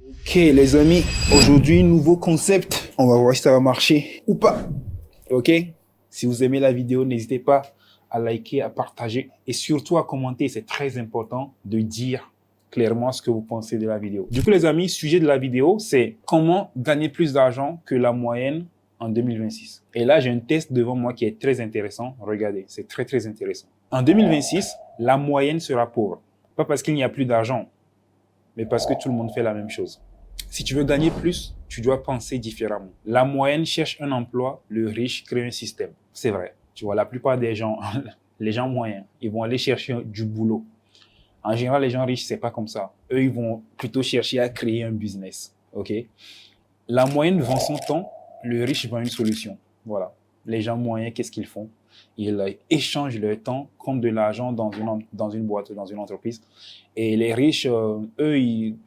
Ok les amis, aujourd'hui nouveau concept, on va voir si ça va marcher ou pas. Ok, si vous aimez la vidéo, n'hésitez pas à liker, à partager et surtout à commenter. C'est très important de dire clairement ce que vous pensez de la vidéo. Du coup les amis, sujet de la vidéo, c'est comment gagner plus d'argent que la moyenne en 2026. Et là, j'ai un test devant moi qui est très intéressant. Regardez, c'est très intéressant. En 2026, la moyenne sera pauvre. Pas parce qu'il n'y a plus d'argent, mais parce que tout le monde fait la même chose. Si tu veux gagner plus, tu dois penser différemment. La moyenne cherche un emploi, le riche crée un système. C'est vrai. Tu vois, la plupart des gens, les gens moyens, ils vont aller chercher du boulot. En général, les gens riches, c'est pas comme ça. Eux, ils vont plutôt chercher à créer un business. OK? La moyenne vend son temps, le riche vend une solution. Voilà. Les gens moyens, qu'est-ce qu'ils font? Ils échangent leur temps comme de l'argent dans une boîte, dans une entreprise. Et les riches, eux, ils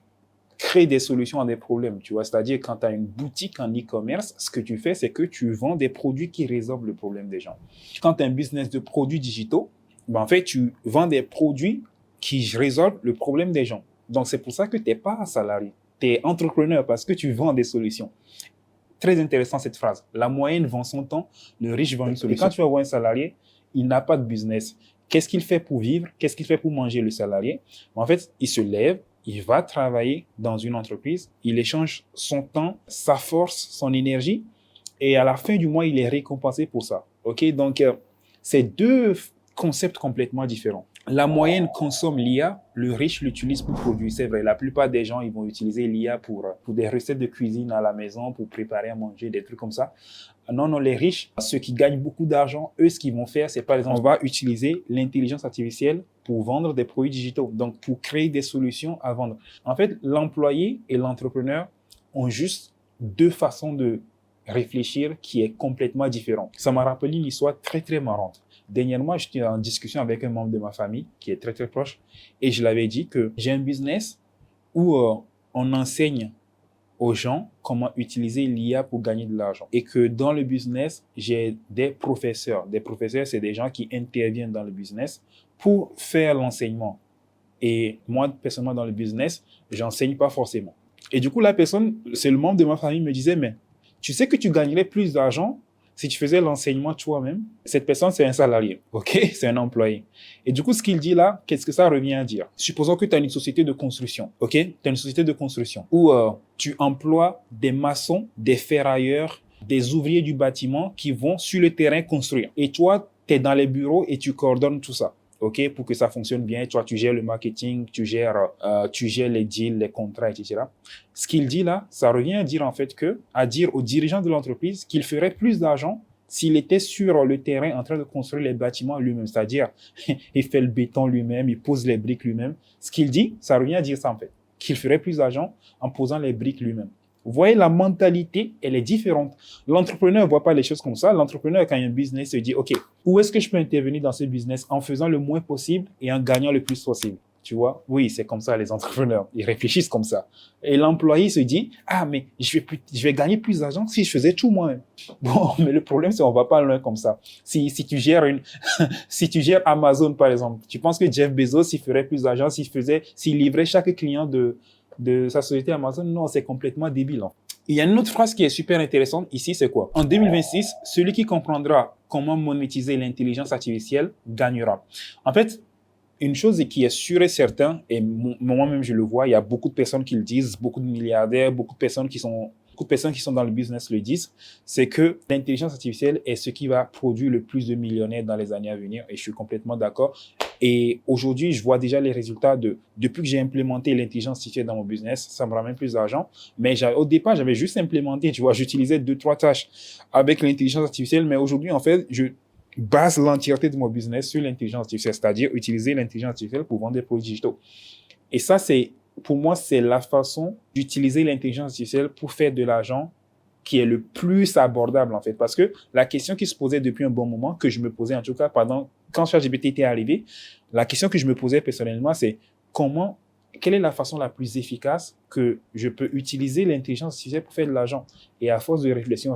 créent des solutions à des problèmes. Tu vois, c'est-à-dire quand tu as une boutique en e-commerce, ce que tu fais, c'est que tu vends des produits qui résolvent le problème des gens. Quand tu as un business de produits digitaux, ben en fait, tu vends des produits qui résolvent le problème des gens. Donc, c'est pour ça que tu n'es pas salarié. Tu es entrepreneur parce que tu vends des solutions. Très intéressant cette phrase. La moyenne vend son temps, le riche vend une solution. Et quand tu vas voir un salarié, il n'a pas de business. Qu'est-ce qu'il fait pour vivre? Qu'est-ce qu'il fait pour manger, le salarié? En fait, il se lève, il va travailler dans une entreprise, il échange son temps, sa force, son énergie, et à la fin du mois, il est récompensé pour ça. OK? Donc, c'est deux concepts complètement différents. La moyenne consomme l'IA, le riche l'utilise pour produire. C'est vrai, la plupart des gens, ils vont utiliser l'IA pour des recettes de cuisine à la maison, pour préparer à manger, des trucs comme ça. Non, les riches, ceux qui gagnent beaucoup d'argent, eux, ce qu'ils vont faire, c'est par exemple, on va utiliser l'intelligence artificielle pour vendre des produits digitaux, donc pour créer des solutions à vendre. En fait, l'employé et l'entrepreneur ont juste deux façons de réfléchir qui est complètement différente. Ça m'a rappelé une histoire très marrante. Dernièrement, j'étais en discussion avec un membre de ma famille qui est très proche et je l'avais dit que j'ai un business où on enseigne aux gens comment utiliser l'IA pour gagner de l'argent. Et que dans le business, j'ai des professeurs. Des professeurs, c'est des gens qui interviennent dans le business pour faire l'enseignement. Et moi, personnellement, dans le business, j'enseigne pas forcément. Et du coup, la personne, c'est le membre de ma famille, me disait, mais tu sais que tu gagnerais plus d'argent si tu faisais l'enseignement toi-même. Cette personne, c'est un salarié, ok? C'est un employé. Et du coup, ce qu'il dit là, qu'est-ce que ça revient à dire? Supposons que tu as une société de construction, ok? Tu as une société de construction où tu emploies des maçons, des ferrailleurs, des ouvriers du bâtiment qui vont sur le terrain construire. Et toi, tu es dans les bureaux et tu coordonnes tout ça. OK, pour que ça fonctionne bien, toi, tu gères le marketing, tu gères les deals, les contrats, etc. Ce qu'il dit là, ça revient à dire en fait à dire aux dirigeants de l'entreprise qu'il ferait plus d'argent s'il était sur le terrain en train de construire les bâtiments lui-même. C'est-à-dire, il fait le béton lui-même, il pose les briques lui-même. Ce qu'il dit, ça revient à dire ça en fait, qu'il ferait plus d'argent en posant les briques lui-même. Vous voyez, la mentalité, elle est différente. L'entrepreneur ne voit pas les choses comme ça. L'entrepreneur, quand il y a un business, se dit, OK, où est-ce que je peux intervenir dans ce business en faisant le moins possible et en gagnant le plus possible? Tu vois? Oui, c'est comme ça, les entrepreneurs. Ils réfléchissent comme ça. Et l'employé se dit, ah, mais je vais gagner plus d'argent si je faisais tout moi-même. Bon, mais le problème, c'est qu'on va pas loin comme ça. Si tu gères si tu gères Amazon, par exemple, tu penses que Jeff Bezos, il ferait plus d'argent s'il livrait chaque client de sa société Amazon? Non, c'est complètement débile. Il y a une autre phrase qui est super intéressante ici, c'est quoi? En 2026, celui qui comprendra comment monétiser l'intelligence artificielle gagnera. En fait, une chose qui est sûre et certaine, et moi-même je le vois, il y a beaucoup de personnes qui le disent, beaucoup de milliardaires, beaucoup de personnes qui sont dans le business le disent, c'est que l'intelligence artificielle est ce qui va produire le plus de millionnaires dans les années à venir, et je suis complètement d'accord. Et aujourd'hui, je vois déjà les résultats depuis que j'ai implémenté l'intelligence artificielle dans mon business, ça me ramène plus d'argent. Mais au départ, j'avais juste implémenté, tu vois, j'utilisais 2-3 tâches avec l'intelligence artificielle, mais aujourd'hui, en fait, je base l'entièreté de mon business sur l'intelligence artificielle, c'est-à-dire utiliser l'intelligence artificielle pour vendre des produits digitaux. Et ça, pour moi, c'est la façon d'utiliser l'intelligence artificielle pour faire de l'argent qui est le plus abordable, en fait. Parce que la question qui se posait depuis un bon moment, que je me posais en tout cas quand ChatGPT était arrivé, la question que je me posais personnellement, c'est quelle est la façon la plus efficace que je peux utiliser l'intelligence artificielle pour faire de l'argent? Et à force de réflexion,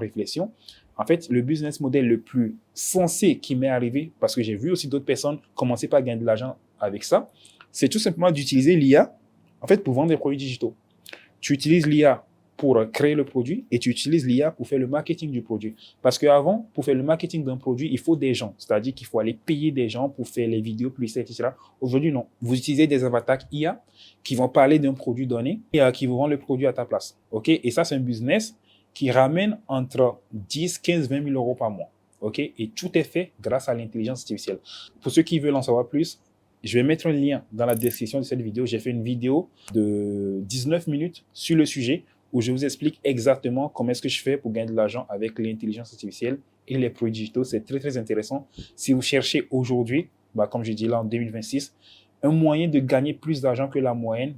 en fait, le business model le plus sensé qui m'est arrivé, parce que j'ai vu aussi d'autres personnes commencer par gagner de l'argent avec ça, c'est tout simplement d'utiliser l'IA, en fait, pour vendre des produits digitaux. tu utilises l'IA pour créer le produit et tu utilises l'IA pour faire le marketing du produit. Parce qu'avant, pour faire le marketing d'un produit, il faut des gens. C'est-à-dire qu'il faut aller payer des gens pour faire les vidéos, publicitaires, etc. Aujourd'hui, non. Vous utilisez des avatars IA qui vont parler d'un produit donné et qui vous vendent le produit à ta place. OK? Et ça, c'est un business qui ramène entre 10, 15, 20 000 euros par mois. OK? Et tout est fait grâce à l'intelligence artificielle. Pour ceux qui veulent en savoir plus, je vais mettre un lien dans la description de cette vidéo. J'ai fait une vidéo de 19 minutes sur le sujet où je vous explique exactement comment est-ce que je fais pour gagner de l'argent avec l'intelligence artificielle et les produits digitaux. C'est très, très intéressant. Si vous cherchez aujourd'hui, comme je dis là en 2026, un moyen de gagner plus d'argent que la moyenne,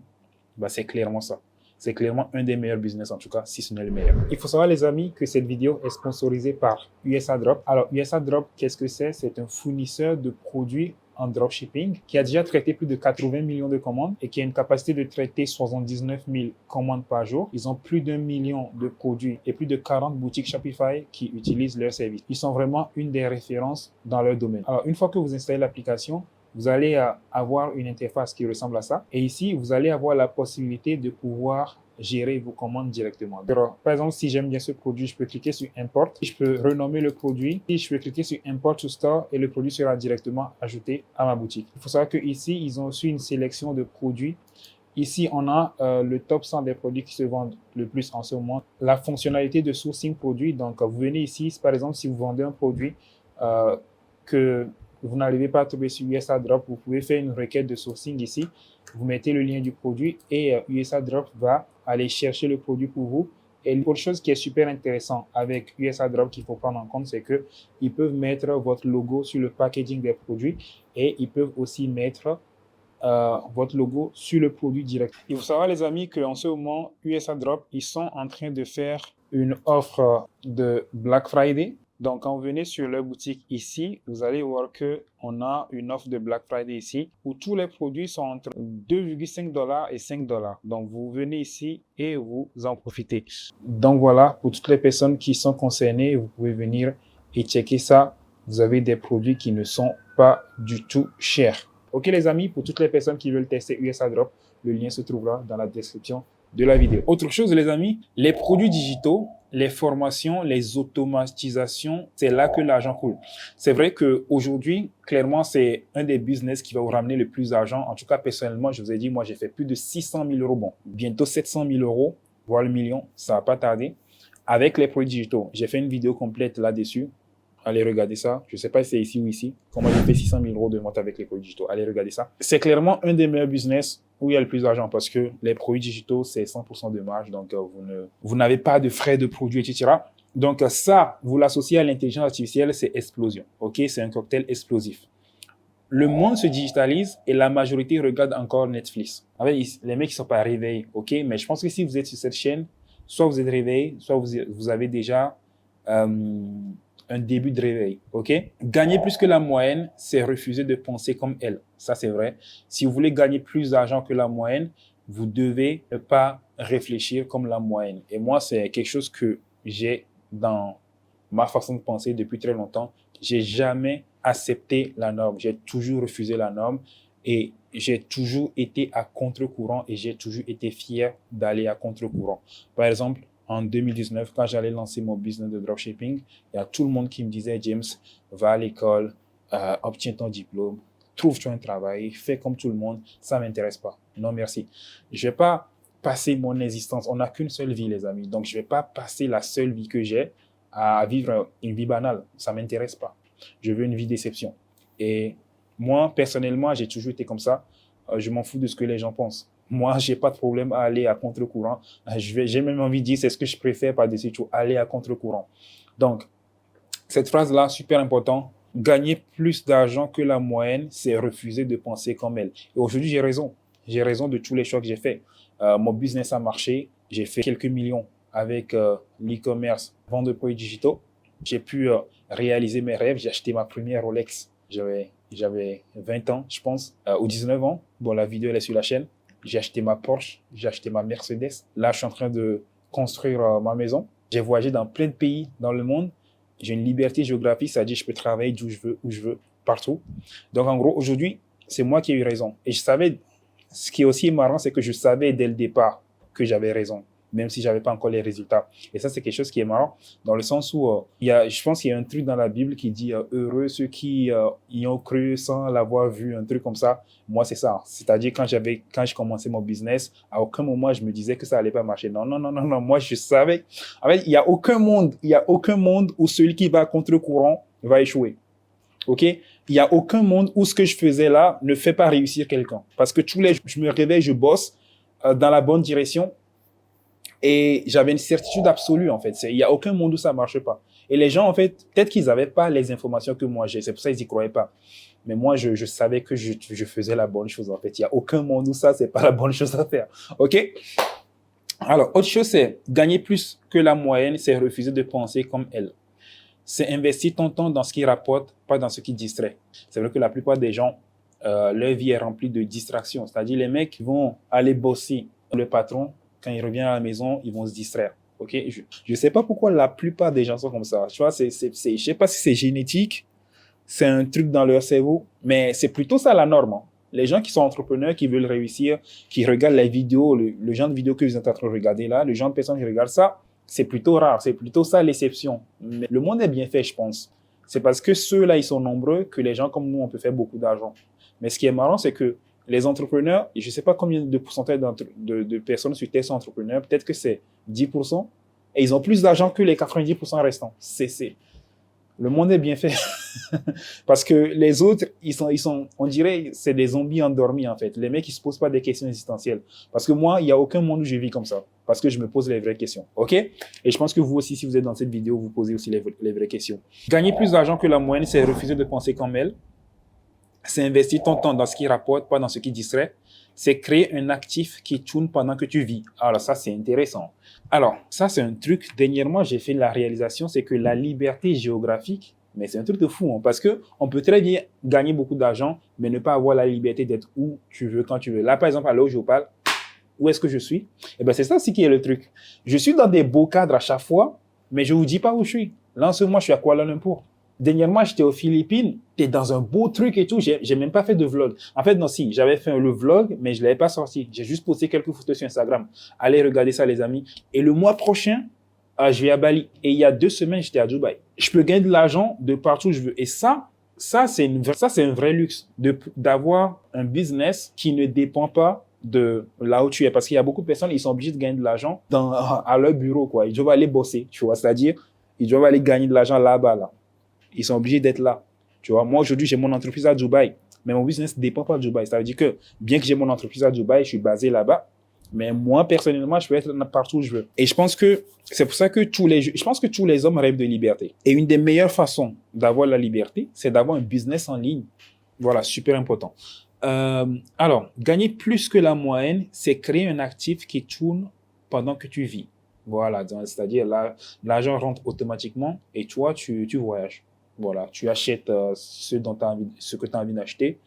c'est clairement ça. C'est clairement un des meilleurs business, en tout cas, si ce n'est le meilleur. Il faut savoir, les amis, que cette vidéo est sponsorisée par USA Drop. Alors, USA Drop, qu'est-ce que c'est? C'est un fournisseur de produits en dropshipping qui a déjà traité plus de 80 millions de commandes et qui a une capacité de traiter 79 000 commandes par jour. Ils ont plus d'1 million de produits et plus de 40 boutiques Shopify qui utilisent leur service. Ils sont vraiment une des références dans leur domaine. Alors, une fois que vous installez l'application, vous allez avoir une interface qui ressemble à ça. Et ici, vous allez avoir la possibilité de pouvoir gérer vos commandes directement. Alors, par exemple, si j'aime bien ce produit, je peux cliquer sur Import. Je peux renommer le produit. Et je peux cliquer sur Import to Store et le produit sera directement ajouté à ma boutique. Il faut savoir qu'ici, ils ont aussi une sélection de produits. Ici, on a le top 100 des produits qui se vendent le plus en ce moment. La fonctionnalité de sourcing produit. Donc, vous venez ici, par exemple, si vous vendez un produit que vous n'arrivez pas à trouver sur USA Drop, vous pouvez faire une requête de sourcing ici. Vous mettez le lien du produit et USA Drop va aller chercher le produit pour vous. Et l'autre chose qui est super intéressant avec USA Drop qu'il faut prendre en compte, c'est qu'ils peuvent mettre votre logo sur le packaging des produits et ils peuvent aussi mettre votre logo sur le produit direct. Il faut savoir, les amis, qu'en ce moment, USA Drop, ils sont en train de faire une offre de Black Friday. Donc, quand vous venez sur leur boutique ici, vous allez voir qu'on a une offre de Black Friday ici où tous les produits sont entre 2,5 $ et 5 $. Donc, vous venez ici et vous en profitez. Donc, voilà, pour toutes les personnes qui sont concernées, vous pouvez venir et checker ça. Vous avez des produits qui ne sont pas du tout chers. OK, les amis, pour toutes les personnes qui veulent tester USA Drop, le lien se trouvera dans la description de la vidéo. Autre chose, les amis, les produits digitaux, les formations, les automatisations, c'est là que l'argent coule. C'est vrai qu'aujourd'hui, clairement, c'est un des business qui va vous ramener le plus d'argent. En tout cas, personnellement, je vous ai dit, moi, j'ai fait plus de 600 000 euros. Bon, bientôt 700 000 euros, voire le million, ça va pas tarder. Avec les produits digitaux, j'ai fait une vidéo complète là-dessus. Allez regarder ça. Je ne sais pas si c'est ici ou ici. Comment j'ai fait 600 000 euros de vente avec les produits digitaux. Allez regarder ça. C'est clairement un des meilleurs business où il y a le plus d'argent parce que les produits digitaux, c'est 100% de marge. Donc, vous n'avez pas de frais de produits, etc. Donc, ça, vous l'associez à l'intelligence artificielle, c'est explosion. OK? C'est un cocktail explosif. Le monde se digitalise et la majorité regarde encore Netflix. En fait, les mecs ne sont pas réveillés. OK? Mais je pense que si vous êtes sur cette chaîne, soit vous êtes réveillé, soit vous avez déjà un début de réveil, OK? Gagner plus que la moyenne, c'est refuser de penser comme elle. Ça, c'est vrai. Si vous voulez gagner plus d'argent que la moyenne, vous devez pas réfléchir comme la moyenne. Et moi, c'est quelque chose que j'ai dans ma façon de penser depuis très longtemps. J'ai jamais accepté la norme. J'ai toujours refusé la norme et j'ai toujours été à contre-courant et j'ai toujours été fier d'aller à contre-courant. Par exemple, en 2019, quand j'allais lancer mon business de dropshipping, il y a tout le monde qui me disait, James, va à l'école, obtiens ton diplôme, trouve-toi un travail, fais comme tout le monde, ça m'intéresse pas. Non, merci. Je vais pas passer mon existence. On n'a qu'une seule vie, les amis. Donc, je vais pas passer la seule vie que j'ai à vivre une vie banale. Ça m'intéresse pas. Je veux une vie d'exception. Et moi, personnellement, j'ai toujours été comme ça. Je m'en fous de ce que les gens pensent. Moi, j'ai pas de problème à aller à contre-courant. J'ai même envie de dire, c'est ce que je préfère par-dessus tout, aller à contre-courant. Donc, cette phrase-là, super important. Gagner plus d'argent que la moyenne, c'est refuser de penser comme elle. Et aujourd'hui, j'ai raison. J'ai raison de tous les choix que j'ai faits. Mon business a marché. J'ai fait quelques millions avec l'e-commerce, vente de produits digitaux. J'ai pu réaliser mes rêves. J'ai acheté ma première Rolex. J'avais 20 ans, je pense, ou 19 ans. Bon, la vidéo, elle est sur la chaîne. J'ai acheté ma Porsche, j'ai acheté ma Mercedes. Là, je suis en train de construire ma maison. J'ai voyagé dans plein de pays dans le monde. J'ai une liberté géographique, c'est-à-dire que je peux travailler d'où je veux, partout. Donc, en gros, aujourd'hui, c'est moi qui ai eu raison. Et je savais, ce qui est aussi marrant, c'est que je savais dès le départ que j'avais raison, même si j'avais pas encore les résultats. Et ça, c'est quelque chose qui est marrant, dans le sens où je pense qu'il y a un truc dans la Bible qui dit heureux ceux qui y ont cru sans l'avoir vu, un truc comme ça. Moi, c'est ça. C'est-à-dire, quand je commençais mon business, à aucun moment, je me disais que ça allait pas marcher. Non, non, non, non, non. Moi, je savais. En fait, il y a aucun monde où celui qui va contre courant va échouer. OK? Il y a aucun monde où ce que je faisais là ne fait pas réussir quelqu'un. Parce que je me réveille, je bosse dans la bonne direction. Et j'avais une certitude absolue, en fait. Il y a aucun monde où ça marche pas. Et les gens, en fait, peut-être qu'ils avaient pas les informations que moi j'ai. C'est pour ça qu'ils y croyaient pas. Mais moi, je savais que je faisais la bonne chose, en fait. Il y a aucun monde où ça, c'est pas la bonne chose à faire. OK? Alors, autre chose, c'est gagner plus que la moyenne, c'est refuser de penser comme elle. C'est investir ton temps dans ce qui rapporte, pas dans ce qui distrait. C'est vrai que la plupart des gens, leur vie est remplie de distractions. C'est-à-dire, les mecs vont aller bosser. Le patron, quand il revient à la maison, ils vont se distraire. OK? Je sais pas pourquoi la plupart des gens sont comme ça. Tu vois, je sais pas si c'est génétique, c'est un truc dans leur cerveau, mais c'est plutôt ça la norme. Hein. Les gens qui sont entrepreneurs, qui veulent réussir, qui regardent les vidéos, le genre de vidéos que vous êtes en train de regarder là, le genre de personnes qui regardent ça, c'est plutôt rare, c'est plutôt ça l'exception. Mais le monde est bien fait, je pense. C'est parce que ceux-là, ils sont nombreux que les gens comme nous, on peut faire beaucoup d'argent. Mais ce qui est marrant, c'est que les entrepreneurs, je ne sais pas combien de pourcentage de personnes sur Terre sont entrepreneurs, peut-être que c'est 10%, et ils ont plus d'argent que les 90% restants. Le monde est bien fait. Parce que les autres, on dirait, c'est des zombies endormis, en fait. Les mecs, ils se posent pas des questions existentielles. Parce que moi, il y a aucun monde où je vis comme ça. Parce que je me pose les vraies questions. OK? Et je pense que vous aussi, si vous êtes dans cette vidéo, vous posez aussi les vraies questions. Gagner plus d'argent que la moyenne, c'est refuser de penser comme elle. C'est investir ton temps dans ce qui rapporte, pas dans ce qui distrait. C'est créer un actif qui tourne pendant que tu vis. Alors ça, c'est intéressant. Alors, ça, c'est un truc. Dernièrement, j'ai fait la réalisation, c'est que la liberté géographique, mais c'est un truc de fou, hein, parce que on peut très bien gagner beaucoup d'argent, mais ne pas avoir la liberté d'être où tu veux, quand tu veux. Là, par exemple, à là où je vous parle, où est-ce que je suis? Eh ben, c'est ça aussi qui est le truc. Je suis dans des beaux cadres à chaque fois, mais je vous dis pas où je suis. Là, en ce moment, je suis à Kuala Lumpur. Dernièrement, j'étais aux Philippines, t'es dans un beau truc et tout, j'ai même pas fait de vlog. En fait, non, si, j'avais fait le vlog, mais je l'avais pas sorti. J'ai juste posté quelques photos sur Instagram. Allez regarder ça, les amis. Et le mois prochain, je vais à Bali. Et il y a 2 semaines, j'étais à Dubaï. Je peux gagner de l'argent de partout où je veux. Et ça, c'est un vrai luxe d'avoir un business qui ne dépend pas de là où tu es. Parce qu'il y a beaucoup de personnes, ils sont obligés de gagner de l'argent à leur bureau, quoi. Ils doivent aller bosser, tu vois. C'est-à-dire, ils doivent aller gagner de l'argent là-bas, là. Ils sont obligés d'être là. Tu vois, moi, aujourd'hui, j'ai mon entreprise à Dubaï. Mais mon business ne dépend pas de Dubaï. Ça veut dire que, bien que j'ai mon entreprise à Dubaï, je suis basé là-bas. Mais moi, personnellement, je peux être partout où je veux. Et je pense que c'est pour ça que je pense que tous les hommes rêvent de liberté. Et une des meilleures façons d'avoir la liberté, c'est d'avoir un business en ligne. Voilà, super important. Alors, gagner plus que la moyenne, c'est créer un actif qui tourne pendant que tu vis. Voilà, c'est-à-dire l'argent rentre automatiquement et toi, tu voyages. Voilà, tu achètes ce que tu as envie d'acheter,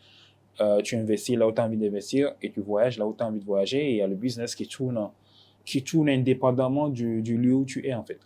tu investis là où tu as envie d'investir et tu voyages là où tu as envie de voyager et il y a le business qui tourne indépendamment du lieu où tu es, en fait.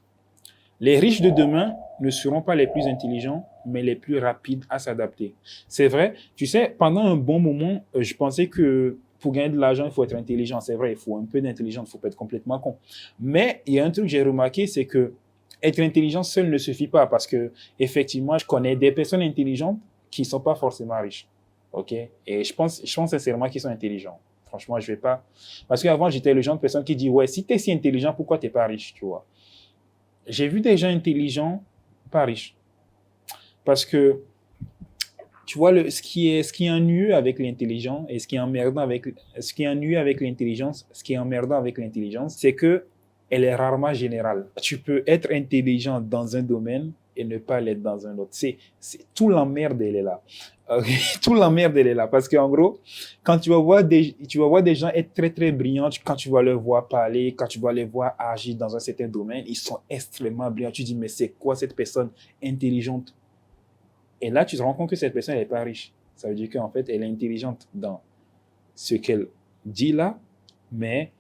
Les riches de demain ne seront pas les plus intelligents, mais les plus rapides à s'adapter. C'est vrai, tu sais, pendant un bon moment, je pensais que pour gagner de l'argent, il faut être intelligent. C'est vrai, il faut un peu d'intelligence, il ne faut pas être complètement con. Mais il y a un truc que j'ai remarqué, c'est que être intelligent seul ne suffit pas parce que, effectivement, je connais des personnes intelligentes qui ne sont pas forcément riches. OK? Et je pense sincèrement qu'ils sont intelligents. Franchement, je vais pas. Parce qu'avant, j'étais le genre de personne qui dit, ouais, si tu es si intelligent, pourquoi tu n'es pas riche, tu vois? J'ai vu des gens intelligents, pas riches. Parce que, tu vois, ce qui est ennuyeux avec l'intelligence et ce qui est emmerdant avec l'intelligence, c'est que elle est rarement générale. Tu peux être intelligent dans un domaine et ne pas l'être dans un autre. Tout l'emmerde, elle est là. Tout l'emmerde, elle est là. Parce qu'en gros, quand tu vas voir des gens être très, très brillants, quand tu vas les voir parler, quand tu vas les voir agir dans un certain domaine, ils sont extrêmement brillants. Tu dis, mais c'est quoi cette personne intelligente? Et là, tu te rends compte que cette personne, elle n'est pas riche. Ça veut dire qu'en fait, elle est intelligente dans ce qu'elle dit là, mais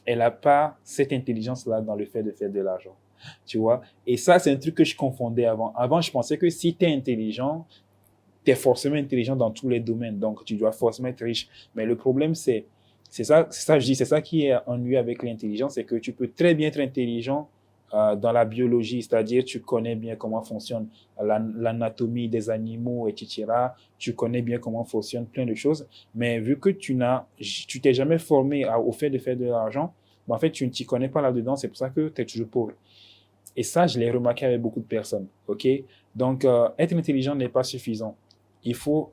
elle n'a pas cette intelligence-là dans le fait de faire de l'argent. Tu vois? Et ça, c'est un truc que je confondais avant. Avant, je pensais que si tu es intelligent, tu es forcément intelligent dans tous les domaines. Donc, tu dois forcément être riche. Mais le problème, c'est je dis, c'est ça qui est ennuyeux avec l'intelligence, c'est que tu peux très bien être intelligent dans la biologie, c'est-à-dire tu connais bien comment fonctionne l'anatomie des animaux, etc. Tu connais bien comment fonctionne plein de choses, mais vu que tu t'es jamais formé au fait de faire de l'argent, ben, en fait, tu ne t'y connais pas là-dedans, c'est pour ça que tu es toujours pauvre. Et ça, je l'ai remarqué avec beaucoup de personnes, ok? Donc, être intelligent n'est pas suffisant. Il faut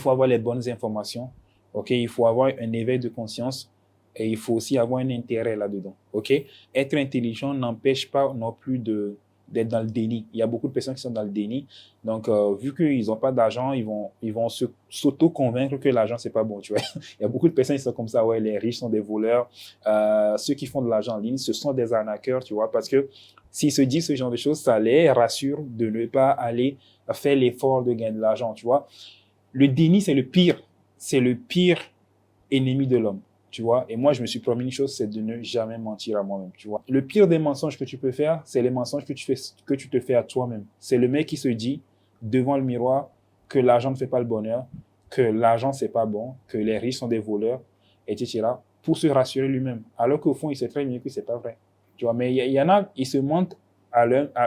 avoir les bonnes informations, ok? Il faut avoir un éveil de conscience et il faut aussi avoir un intérêt là-dedans, ok? Être intelligent n'empêche pas non plus d'être dans le déni. Il y a beaucoup de personnes qui sont dans le déni. Donc, vu qu'ils n'ont pas d'argent, ils vont s'auto-convaincre que l'argent, c'est pas bon, tu vois. Il y a beaucoup de personnes qui sont comme ça, ouais, les riches sont des voleurs. Ceux qui font de l'argent en ligne, ce sont des arnaqueurs, tu vois, parce que s'ils se disent ce genre de choses, ça les rassure de ne pas aller faire l'effort de gagner de l'argent, tu vois. Le déni, c'est le pire ennemi de l'homme, tu vois. Et moi, je me suis promis une chose, c'est de ne jamais mentir à moi-même, tu vois. Le pire des mensonges que tu peux faire, c'est les mensonges que tu te fais à toi-même. C'est le mec qui se dit devant le miroir que l'argent ne fait pas le bonheur, que l'argent c'est pas bon, que les riches sont des voleurs, etc. pour se rassurer lui-même. Alors qu'au fond, il sait très bien que c'est pas vrai. Tu vois, mais il y en a, ils se mentent à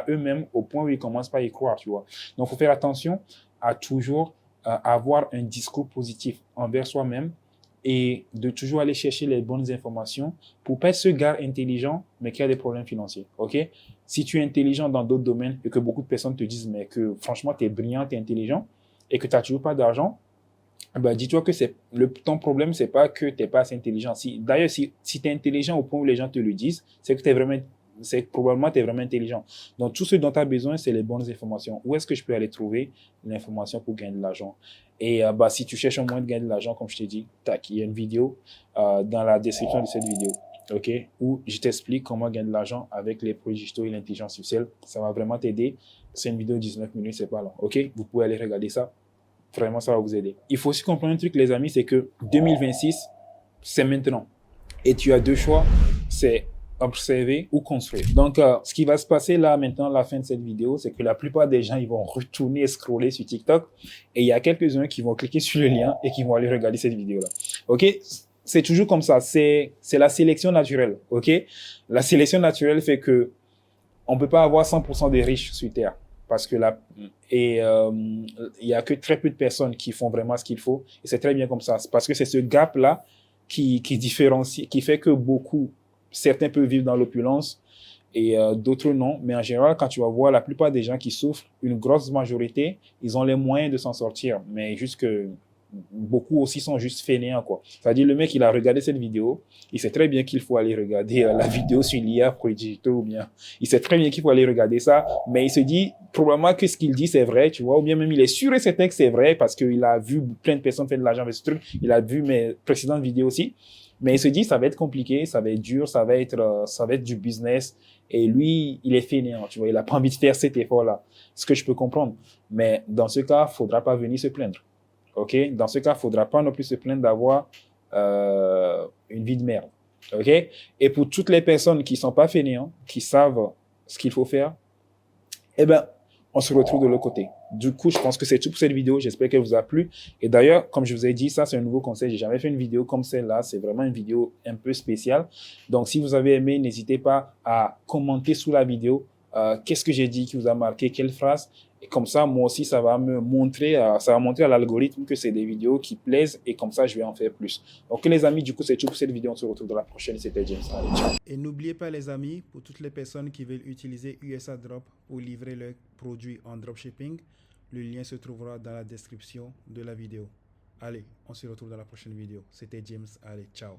eux-mêmes au point où ils commencent pas à y croire, tu vois. Donc, faut faire attention à toujours avoir un discours positif envers soi-même et de toujours aller chercher les bonnes informations pour pas être ce gars intelligent, mais qui a des problèmes financiers, ok? Si tu es intelligent dans d'autres domaines et que beaucoup de personnes te disent, mais que franchement, tu es brillant, tu es intelligent et que tu n'as toujours pas d'argent, bah, dis-toi que ton problème, c'est pas que tu n'es pas assez intelligent. D'ailleurs, si tu es intelligent au point où les gens te le disent, c'est que c'est probablement tu es vraiment intelligent. Donc, tout ce dont tu as besoin, c'est les bonnes informations. Où est-ce que je peux aller trouver l'information pour gagner de l'argent? Et bah, si tu cherches un moyen de gagner de l'argent, comme je t'ai dit, tac, il y a une vidéo dans la description de cette vidéo, ok, où je t'explique comment gagner de l'argent avec les produits digitaux et l'intelligence artificielle. Ça va vraiment t'aider. C'est une vidéo de 19 minutes, c'est pas long, ok? Vous pouvez aller regarder ça. Vraiment, ça va vous aider. Il faut aussi comprendre un truc, les amis, c'est que 2026, c'est maintenant. Et tu as deux choix, c'est observer ou construire. Donc, ce qui va se passer là, maintenant, à la fin de cette vidéo, c'est que la plupart des gens, ils vont retourner et scroller sur TikTok. Et il y a quelques-uns qui vont cliquer sur le lien et qui vont aller regarder cette vidéo-là. OK? C'est toujours comme ça. C'est la sélection naturelle. OK? La sélection naturelle fait que on peut pas avoir 100% des riches sur Terre. Parce que il y a que très peu de personnes qui font vraiment ce qu'il faut. Et c'est très bien comme ça. Parce que c'est ce gap-là qui différencie, qui fait que certains peuvent vivre dans l'opulence et d'autres non. Mais en général, quand tu vas voir la plupart des gens qui souffrent, une grosse majorité, ils ont les moyens de s'en sortir. Mais juste que beaucoup aussi sont juste fainéants, quoi. C'est-à-dire, le mec, il a regardé cette vidéo, il sait très bien qu'il faut aller regarder la vidéo sur l'IA Prodigito, ou bien, il sait très bien qu'il faut aller regarder ça, mais il se dit, probablement que ce qu'il dit, c'est vrai, tu vois, ou bien même il est sûr et certain que c'est vrai, parce qu'il a vu plein de personnes faire de l'argent avec ce truc, il a vu mes précédentes vidéos aussi, mais il se dit, ça va être compliqué, ça va être dur, ça va être du business, et lui, il est fainéant, tu vois, il a pas envie de faire cet effort-là, ce que je peux comprendre. Mais dans ce cas, faudra pas venir se plaindre. OK? Dans ce cas, il ne faudra pas non plus se plaindre d'avoir une vie de merde. OK? Et pour toutes les personnes qui ne sont pas fainéants, qui savent ce qu'il faut faire, eh ben, on se retrouve de l'autre côté. Du coup, je pense que c'est tout pour cette vidéo. J'espère qu'elle vous a plu. Et d'ailleurs, comme je vous ai dit, ça, c'est un nouveau conseil. J'ai jamais fait une vidéo comme celle-là. C'est vraiment une vidéo un peu spéciale. Donc, si vous avez aimé, n'hésitez pas à commenter sous la vidéo. Qu'est-ce que j'ai dit qui vous a marqué, quelle phrase. Et comme ça, moi aussi, ça va montrer à l'algorithme que c'est des vidéos qui plaisent et comme ça, je vais en faire plus. Donc, les amis, du coup, c'est tout pour cette vidéo. On se retrouve dans la prochaine. C'était James. Allez, ciao. Et n'oubliez pas, les amis, pour toutes les personnes qui veulent utiliser USA Drop pour livrer leurs produits en dropshipping, le lien se trouvera dans la description de la vidéo. Allez, on se retrouve dans la prochaine vidéo. C'était James. Allez, ciao.